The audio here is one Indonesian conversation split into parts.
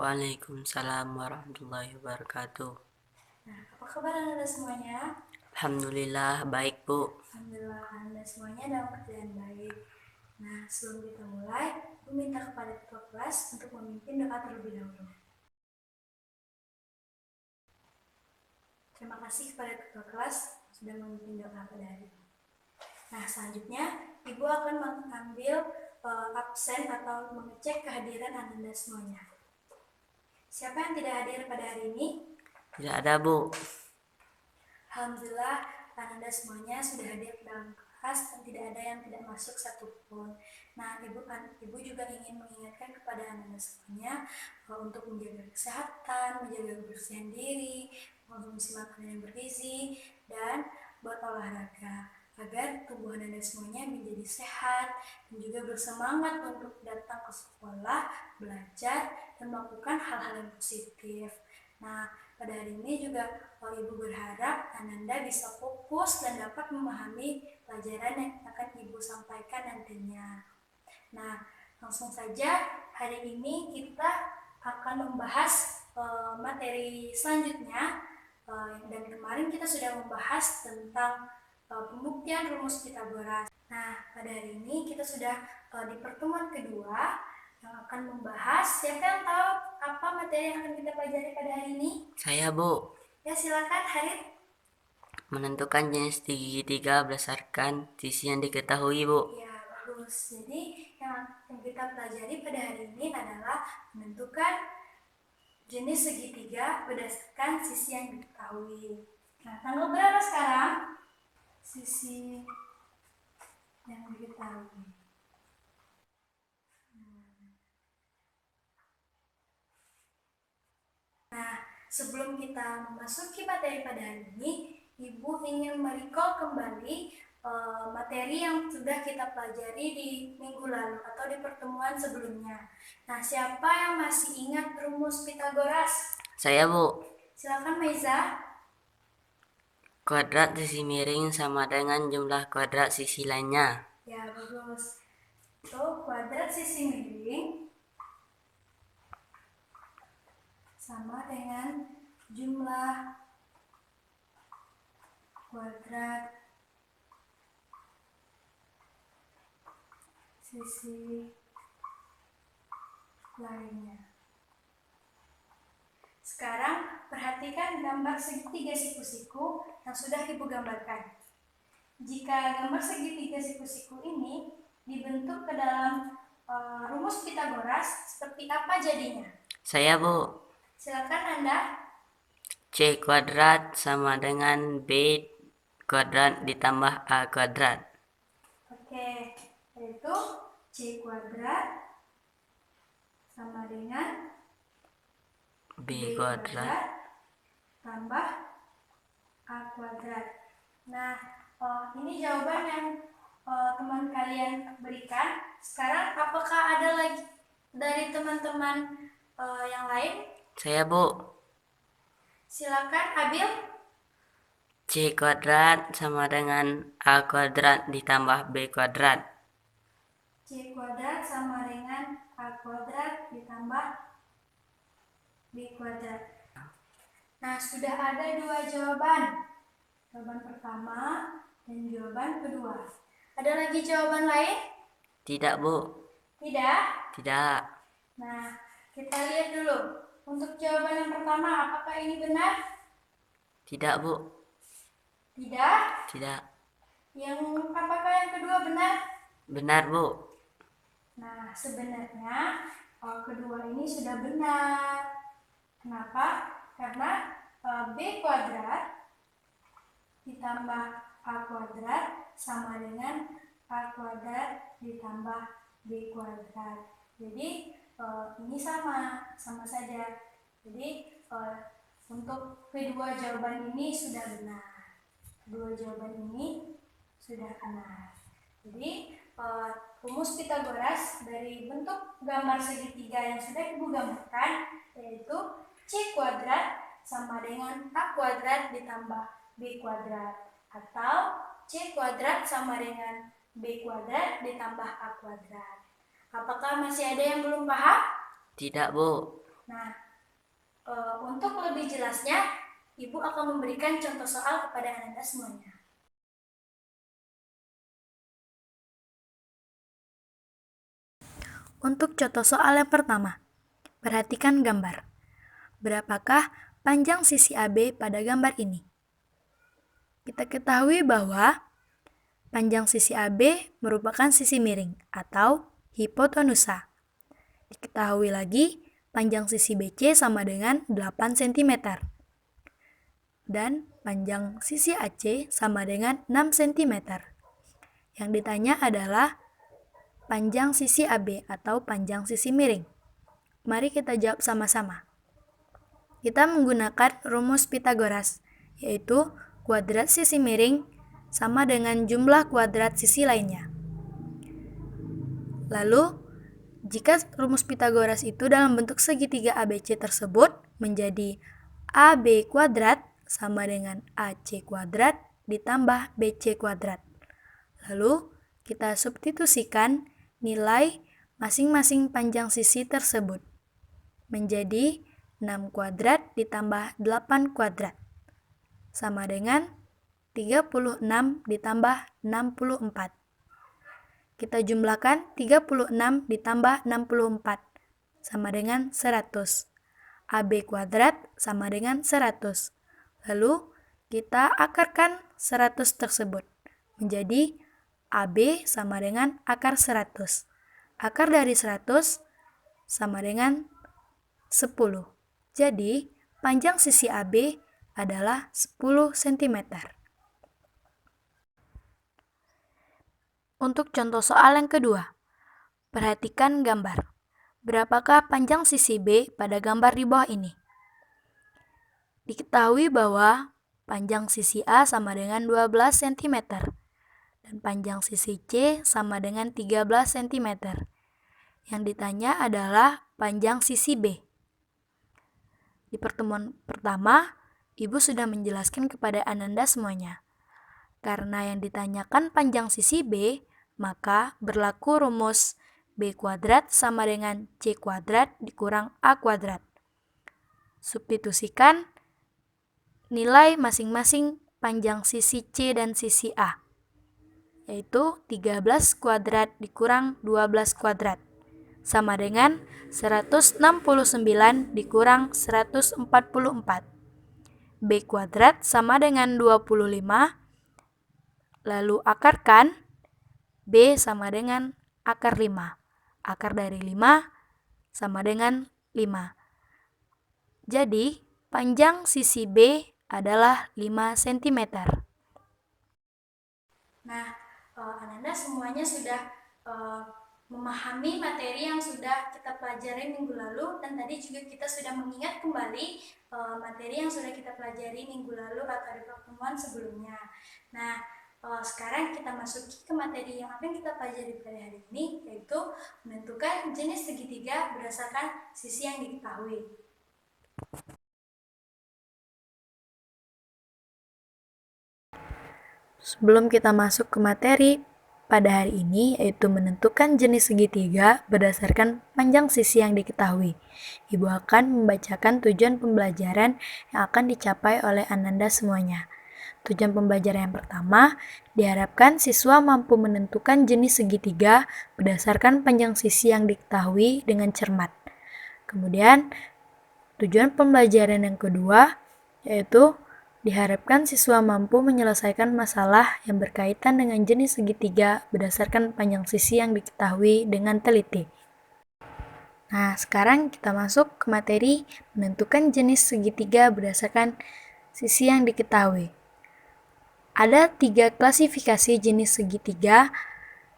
Waalaikumsalam warahmatullahi wabarakatuh. Nah, apa kabar Anda semuanya? Alhamdulillah baik Bu. Alhamdulillah Anda semuanya dalam keadaan baik. Nah, sebelum kita mulai, aku minta kepada ketua kelas untuk memimpin doa terlebih dahulu. Terima kasih kepada ketua kelas sudah memimpin doa pada hari ini. Nah, selanjutnya Ibu akan mengambil absen atau mengecek kehadiran Anda semuanya. Siapa yang tidak hadir pada hari ini? Tidak ada Bu. Alhamdulillah Anda semuanya sudah hadir dalam kelas dan tidak ada yang tidak masuk satupun. Nah, Ibu juga ingin mengingatkan kepada Anda semuanya untuk menjaga kesehatan, menjaga kebersihan diri, mengonsumsi makanan yang bergizi, dan berolahraga agar tubuh Anda semuanya menjadi sehat dan juga bersemangat untuk datang ke sekolah, belajar, dan melakukan hal-hal yang positif. Nah, pada hari ini juga Ibu berharap Ananda bisa fokus dan dapat memahami pelajaran yang akan Ibu sampaikan nantinya. Nah, langsung saja hari ini kita akan membahas materi selanjutnya. Dan kemarin kita sudah membahas tentang pembuktian rumus Pitagoras. Nah, pada hari ini kita sudah di pertemuan kedua yang akan membahas. Siapa yang tahu apa materi yang akan kita pelajari pada hari ini? Saya Bu. Ya, silakan Harit. Menentukan jenis segitiga berdasarkan sisi yang diketahui Bu. Ya, bagus. Jadi yang kita pelajari pada hari ini adalah menentukan jenis segitiga berdasarkan sisi yang diketahui. Nah, tanggal berapa sekarang? Sisi yang diketahui. Nah, sebelum kita memasuki materi pada hari ini, Ibu ingin merecall kembali materi yang sudah kita pelajari di minggu lalu atau di pertemuan sebelumnya. Nah, siapa yang masih ingat rumus Pitagoras? Saya Bu. Silakan Meiza. Kuadrat sisi miring sama dengan jumlah kuadrat sisi lainnya. Ya, bagus. So, kuadrat sisi miring sama dengan jumlah kuadrat sisi lainnya. Sekarang perhatikan gambar segitiga siku-siku yang sudah Ibu gambarkan. Jika gambar segitiga siku-siku ini dibentuk ke dalam rumus Pitagoras, seperti apa jadinya? Saya Bu. Silakan Anda. C kuadrat sama dengan B kuadrat ditambah A kuadrat. Oke, yaitu C kuadrat sama dengan B kuadrat tambah A kuadrat. Nah, ini jawaban yang teman kalian berikan. Sekarang apakah ada lagi dari teman-teman yang lain? Saya Bu. Silakan Abil. C kuadrat sama dengan A kuadrat ditambah B kuadrat. C kuadrat sama dengan A kuadrat ditambah B kuadrat. Nah, sudah ada dua jawaban. Jawaban pertama dan jawaban kedua. Ada lagi jawaban lain? Tidak Bu. Tidak? Tidak. Nah, kita lihat dulu. Untuk jawaban yang pertama, apakah ini benar? Tidak Bu. Tidak? Tidak. Yang apakah yang kedua benar? Benar Bu. Nah, sebenarnya kedua ini sudah benar. Kenapa? Karena B kuadrat ditambah A kuadrat sama dengan A kuadrat ditambah B kuadrat. Jadi ini sama saja. Jadi untuk kedua jawaban ini sudah benar. Kedua jawaban ini sudah benar. Jadi rumus Pitagoras dari bentuk gambar segitiga yang sudah Ibu gambarkan, yaitu C kuadrat sama dengan A kuadrat ditambah B kuadrat, atau C kuadrat sama dengan B kuadrat ditambah A kuadrat. Apakah masih ada yang belum paham? Tidak Bu. Nah, untuk lebih jelasnya, Ibu akan memberikan contoh soal kepada Anda semuanya. Untuk contoh soal yang pertama, perhatikan gambar. Berapakah panjang sisi AB pada gambar ini? Kita ketahui bahwa panjang sisi AB merupakan sisi miring atau hipotenusa. Diketahui lagi, panjang sisi BC sama dengan 8 cm. Dan panjang sisi AC sama dengan 6 cm. Yang ditanya adalah panjang sisi AB atau panjang sisi miring. Mari kita jawab sama-sama. Kita menggunakan rumus Pythagoras, yaitu kuadrat sisi miring sama dengan jumlah kuadrat sisi lainnya. Lalu, jika rumus Pythagoras itu dalam bentuk segitiga ABC tersebut menjadi AB kuadrat sama dengan AC kuadrat ditambah BC kuadrat. Lalu, kita substitusikan nilai masing-masing panjang sisi tersebut menjadi 6 kuadrat ditambah 8 kuadrat sama dengan 36 ditambah 64. Kita jumlahkan 36 ditambah 64 sama dengan 100. AB kuadrat sama dengan 100. Lalu kita akarkan 100 tersebut menjadi AB sama dengan akar 100. Akar dari 100 sama dengan 10. Jadi, panjang sisi AB adalah 10 cm. Untuk contoh soal yang kedua, perhatikan gambar. Berapakah panjang sisi B pada gambar di bawah ini? Diketahui bahwa panjang sisi A sama dengan 12 cm dan panjang sisi C sama dengan 13 cm. Yang ditanya adalah panjang sisi B. Di pertemuan pertama, Ibu sudah menjelaskan kepada Ananda semuanya. Karena yang ditanyakan panjang sisi B, maka berlaku rumus B kuadrat sama dengan C kuadrat dikurang A kuadrat. Substitusikan nilai masing-masing panjang sisi C dan sisi A, yaitu 13 kuadrat dikurang 12 kuadrat, sama dengan 169 dikurang 144. B kuadrat sama dengan 25, lalu akarkan, B sama dengan akar 5. Akar dari 5 sama dengan 5. Jadi, panjang sisi B adalah 5 cm. Nah, Ananda semuanya sudah memahami materi yang sudah kita pelajari minggu lalu, dan tadi juga kita sudah mengingat kembali materi yang sudah kita pelajari minggu lalu atau di pertemuan sebelumnya. Nah, sekarang kita masuki ke materi yang akan kita pelajari pada hari ini, yaitu menentukan jenis segitiga berdasarkan sisi yang diketahui. Sebelum kita masuk ke materi pada hari ini, yaitu menentukan jenis segitiga berdasarkan panjang sisi yang diketahui, Ibu akan membacakan tujuan pembelajaran yang akan dicapai oleh Ananda semuanya. Tujuan pembelajaran yang pertama, diharapkan siswa mampu menentukan jenis segitiga berdasarkan panjang sisi yang diketahui dengan cermat. Kemudian, tujuan pembelajaran yang kedua, yaitu diharapkan siswa mampu menyelesaikan masalah yang berkaitan dengan jenis segitiga berdasarkan panjang sisi yang diketahui dengan teliti. Nah, sekarang kita masuk ke materi menentukan jenis segitiga berdasarkan sisi yang diketahui. Ada 3 klasifikasi jenis segitiga,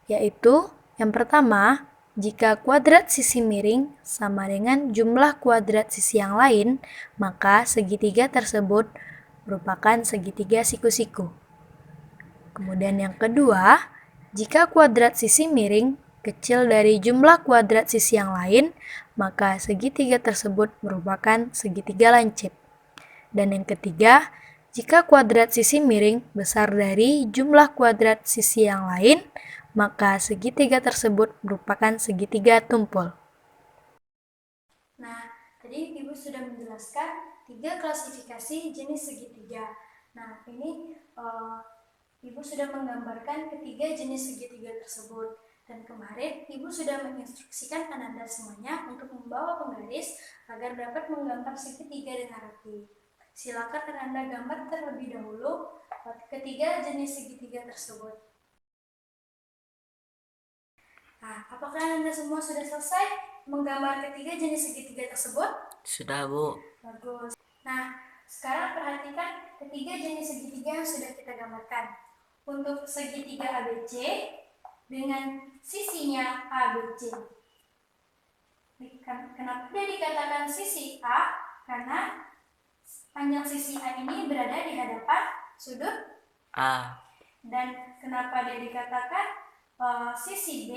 yaitu yang pertama, jika kuadrat sisi miring sama dengan jumlah kuadrat sisi yang lain, maka segitiga tersebut merupakan segitiga siku-siku. Kemudian yang kedua, jika kuadrat sisi miring kecil dari jumlah kuadrat sisi yang lain, maka segitiga tersebut merupakan segitiga lancip. Dan yang ketiga, jika kuadrat sisi miring besar dari jumlah kuadrat sisi yang lain, maka segitiga tersebut merupakan segitiga tumpul. Nah, tadi tadi Ibu sudah menjelaskan 3 klasifikasi jenis segitiga. Nah, ini Ibu sudah menggambarkan ketiga jenis segitiga tersebut. Dan kemarin Ibu sudah menginstruksikan Ananda semuanya untuk membawa penggaris agar dapat menggambar segitiga dengan rapi. Silakan Ananda gambar terlebih dahulu ketiga jenis segitiga tersebut. Nah, apakah Ananda semua sudah selesai menggambar ketiga jenis segitiga tersebut? Sudah, Bu. Bagus. Nah, sekarang perhatikan ketiga jenis segitiga yang sudah kita gambarkan. Untuk segitiga ABC dengan sisinya ABC. Kenapa dia dikatakan sisi A? Karena panjang sisi A ini berada di hadapan sudut A. Dan kenapa dia dikatakan sisi B?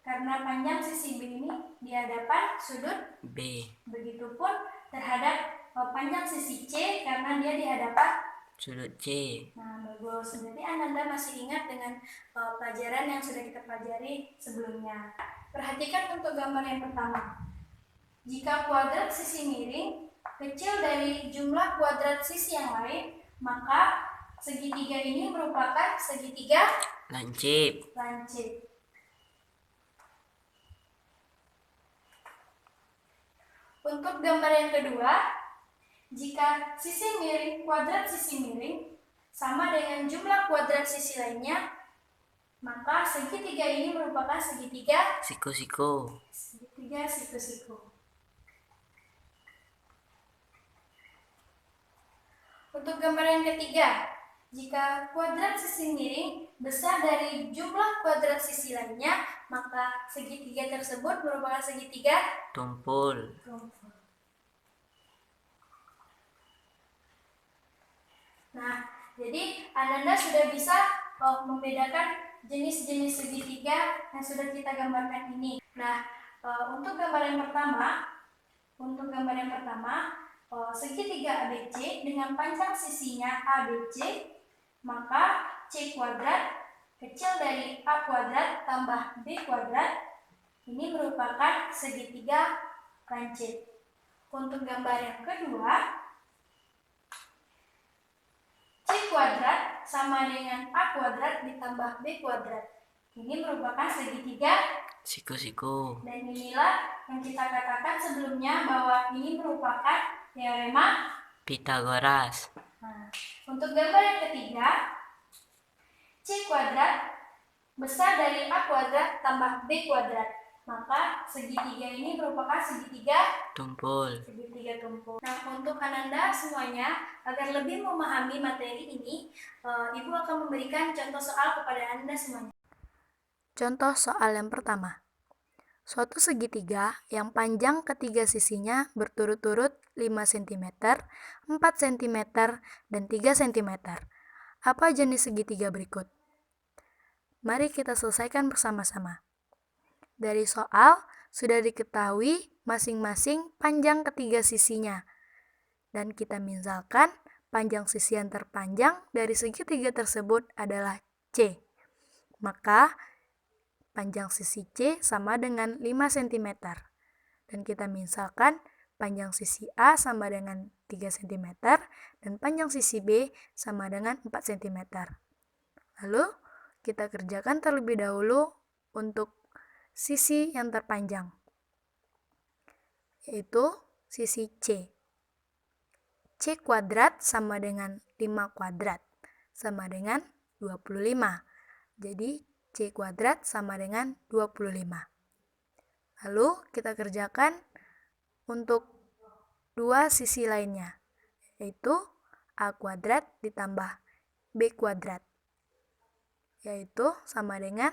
Karena panjang sisi B ini di hadapan sudut B. Begitupun terhadap panjang sisi C karena dia di hadapan sudut C. Nah, bagus. Berarti Ananda masih ingat dengan pelajaran yang sudah kita pelajari sebelumnya. Perhatikan untuk gambar yang pertama. Jika kuadrat sisi miring kecil dari jumlah kuadrat sisi yang lain, maka segitiga ini merupakan segitiga lancip. Untuk gambar yang kedua, jika sisi miring kuadrat sisi miring sama dengan jumlah kuadrat sisi lainnya, maka segitiga ini merupakan segitiga siku-siku. Untuk gambar yang ketiga, jika kuadrat sisi miring besar dari jumlah kuadrat sisi lainnya, maka segitiga tersebut merupakan segitiga tumpul. Nah, jadi Ananda sudah bisa membedakan jenis-jenis segitiga yang sudah kita gambarkan ini. Nah, untuk gambar yang pertama, segitiga ABC dengan panjang sisinya ABC, maka C kuadrat kecil dari A kuadrat tambah B kuadrat ini merupakan segitiga lancip. Untuk gambar yang kedua, C kuadrat sama dengan A kuadrat ditambah B kuadrat. Ini merupakan segitiga siku-siku. Dan inilah yang kita katakan sebelumnya bahwa ini merupakan teorema Pitagoras. Nah, untuk gambar yang ketiga, C kuadrat besar dari A kuadrat tambah B kuadrat. Maka segitiga ini merupakan segitiga tumpul. Nah, untuk Ananda semuanya, agar lebih memahami materi ini, Ibu akan memberikan contoh soal kepada Anda semuanya. Contoh soal yang pertama. Suatu segitiga yang panjang ketiga sisinya berturut-turut 5 cm, 4 cm, dan 3 cm. Apa jenis segitiga berikut? Mari kita selesaikan bersama-sama. Dari soal, sudah diketahui masing-masing panjang ketiga sisinya. Dan kita misalkan panjang sisi yang terpanjang dari segitiga tersebut adalah C. Maka panjang sisi C sama dengan 5 cm. Dan kita misalkan panjang sisi A sama dengan 3 cm dan panjang sisi B sama dengan 4 cm. Lalu kita kerjakan terlebih dahulu untuk sisi yang terpanjang, yaitu sisi C. C kuadrat sama dengan 5 kuadrat sama dengan 25. Jadi C kuadrat sama dengan 25. Lalu kita kerjakan untuk dua sisi lainnya, yaitu A kuadrat ditambah B kuadrat, yaitu sama dengan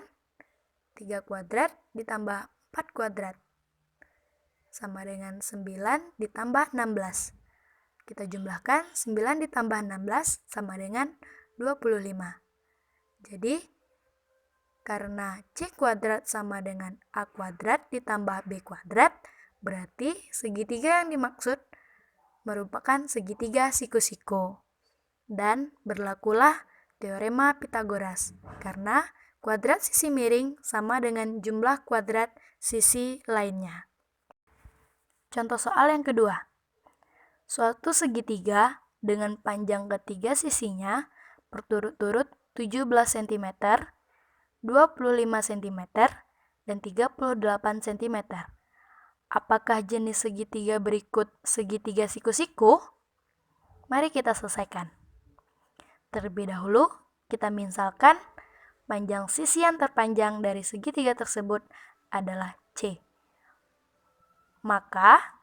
3 kuadrat ditambah 4 kuadrat, sama dengan 9 ditambah 16. Kita jumlahkan 9 ditambah 16 sama dengan 25. Jadi, karena C kuadrat sama dengan A kuadrat ditambah B kuadrat, berarti segitiga yang dimaksud merupakan segitiga siku-siku. Dan berlakulah teorema Pitagoras, karena kuadrat sisi miring sama dengan jumlah kuadrat sisi lainnya. Contoh soal yang kedua. Suatu segitiga dengan panjang ketiga sisinya berturut-turut 17 cm, 25 cm, dan 38 cm. Apakah jenis segitiga berikut segitiga siku-siku? Mari kita selesaikan. Terlebih dahulu, kita misalkan panjang sisi yang terpanjang dari segitiga tersebut adalah C. Maka,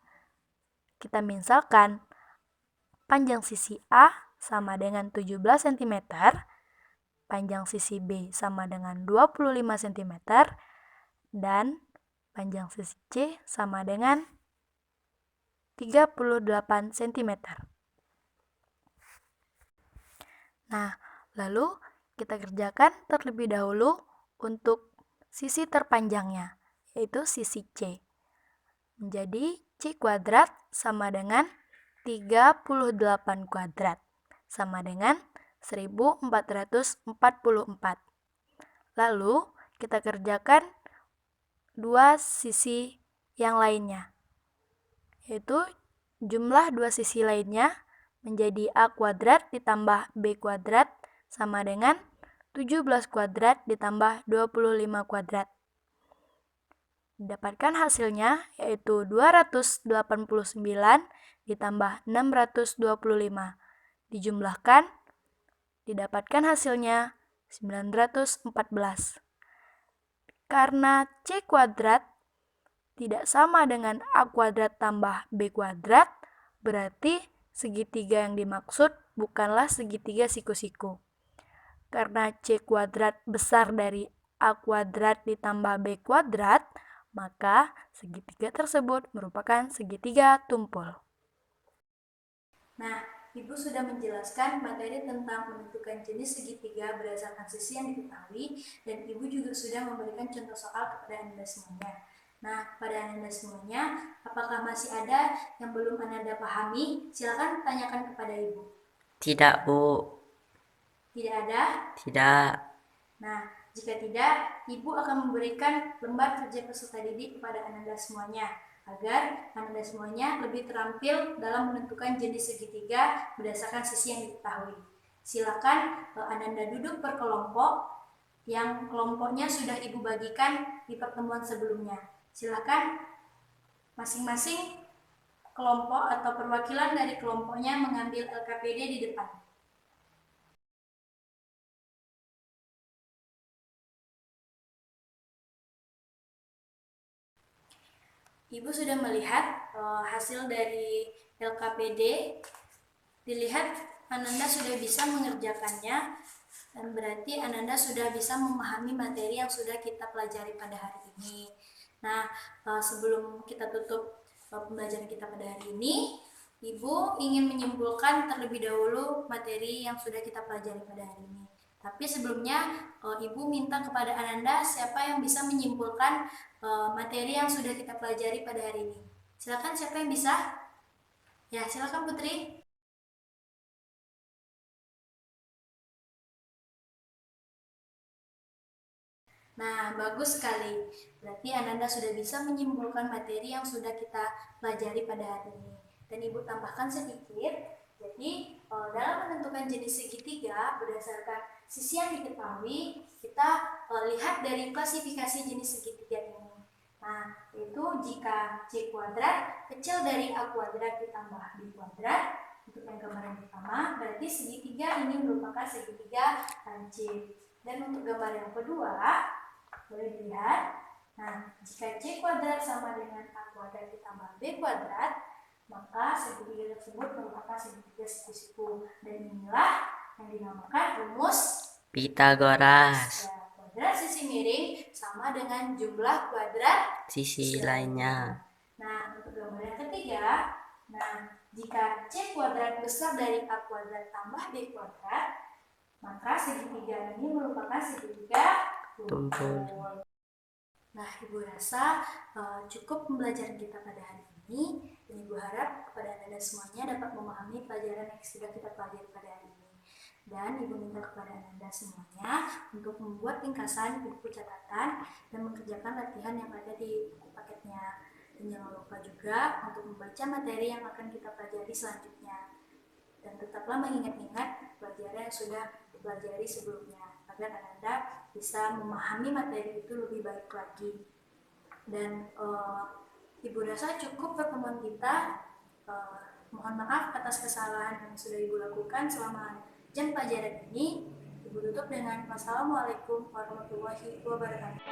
kita misalkan panjang sisi A sama dengan 17 cm, panjang sisi B sama dengan 25 cm, dan panjang sisi C sama dengan 38 cm. Nah, lalu kita kerjakan terlebih dahulu untuk sisi terpanjangnya, yaitu sisi C. Menjadi C kuadrat sama dengan 38 kuadrat, sama dengan 1444. Lalu, kita kerjakan dua sisi yang lainnya, yaitu jumlah dua sisi lainnya menjadi A kuadrat ditambah B kuadrat sama dengan 17 kuadrat ditambah 25 kuadrat. Didapatkan hasilnya yaitu 289 ditambah 625. Dijumlahkan, didapatkan hasilnya 914. Karena C kuadrat tidak sama dengan A kuadrat tambah B kuadrat, berarti segitiga yang dimaksud bukanlah segitiga siku-siku. Karena C kuadrat besar dari A kuadrat ditambah B kuadrat, maka segitiga tersebut merupakan segitiga tumpul. Nah, Ibu sudah menjelaskan materi tentang menentukan jenis segitiga berdasarkan sisi yang diketahui, dan Ibu juga sudah memberikan contoh soal kepada Anda semuanya. Nah, pada Anda semuanya, apakah masih ada yang belum Anda pahami? Silakan tanyakan kepada Ibu. Tidak, Bu. Tidak ada? Tidak. Nah, jika tidak, Ibu akan memberikan lembar kerja peserta didik kepada Anda semuanya, agar Anda semuanya lebih terampil dalam menentukan jenis segitiga berdasarkan sisi yang diketahui. Silakan Anda duduk berkelompok yang kelompoknya sudah Ibu bagikan di pertemuan sebelumnya. Silakan masing-masing kelompok atau perwakilan dari kelompoknya mengambil LKPD di depan. Ibu sudah melihat hasil dari LKPD. Dilihat Ananda sudah bisa mengerjakannya, dan berarti Ananda sudah bisa memahami materi yang sudah kita pelajari pada hari ini. Nah, sebelum kita tutup pembelajaran kita pada hari ini, Ibu ingin menyimpulkan terlebih dahulu materi yang sudah kita pelajari pada hari ini. Tapi sebelumnya, Ibu minta kepada Ananda siapa yang bisa menyimpulkan materi yang sudah kita pelajari pada hari ini. Silakan, siapa yang bisa? Ya, silakan Putri. Nah, bagus sekali. Berarti Ananda sudah bisa menyimpulkan materi yang sudah kita pelajari pada hari ini. Dan Ibu tambahkan sedikit, jadi dalam menentukan jenis segitiga berdasarkan sisi yang diketahui, kita lihat dari klasifikasi jenis segitiga ini. Nah, yaitu jika C kuadrat kecil dari A kuadrat ditambah B kuadrat, untuk yang gambar yang pertama, berarti segitiga ini merupakan segitiga lancip. Dan untuk gambar yang kedua, boleh dilihat. Nah, jika C kuadrat sama dengan A kuadrat ditambah B kuadrat, maka segitiga tersebut merupakan segitiga siku-siku. Dan inilah yang dinamakan rumus Pitagoras. Ya, kuadrat sisi miring sama dengan jumlah kuadrat Sisi lainnya. Nah, untuk gambar yang ketiga, nah, jika C kuadrat besar dari A kuadrat tambah B kuadrat, maka segitiga ini merupakan segitiga tumpul. Nah, Ibu rasa cukup pembelajaran kita pada hari ini, dan Ibu harap kepada Anda semuanya dapat memahami pelajaran yang sudah kita pelajari pada hari ini. Dan Ibu minta kepada Anda semuanya untuk membuat ringkasan buku catatan dan mengerjakan latihan yang ada di buku paketnya. Dan jangan lupa juga untuk membaca materi yang akan kita pelajari selanjutnya. Dan tetaplah mengingat-ingat pelajaran yang sudah dipelajari sebelumnya, agar Anda bisa memahami materi itu lebih baik lagi. Dan Ibu rasa cukup pertemuan kita. Mohon maaf atas kesalahan yang sudah Ibu lakukan selama jam pelajaran ini. Ibu tutup dengan wassalamualaikum warahmatullahi wabarakatuh.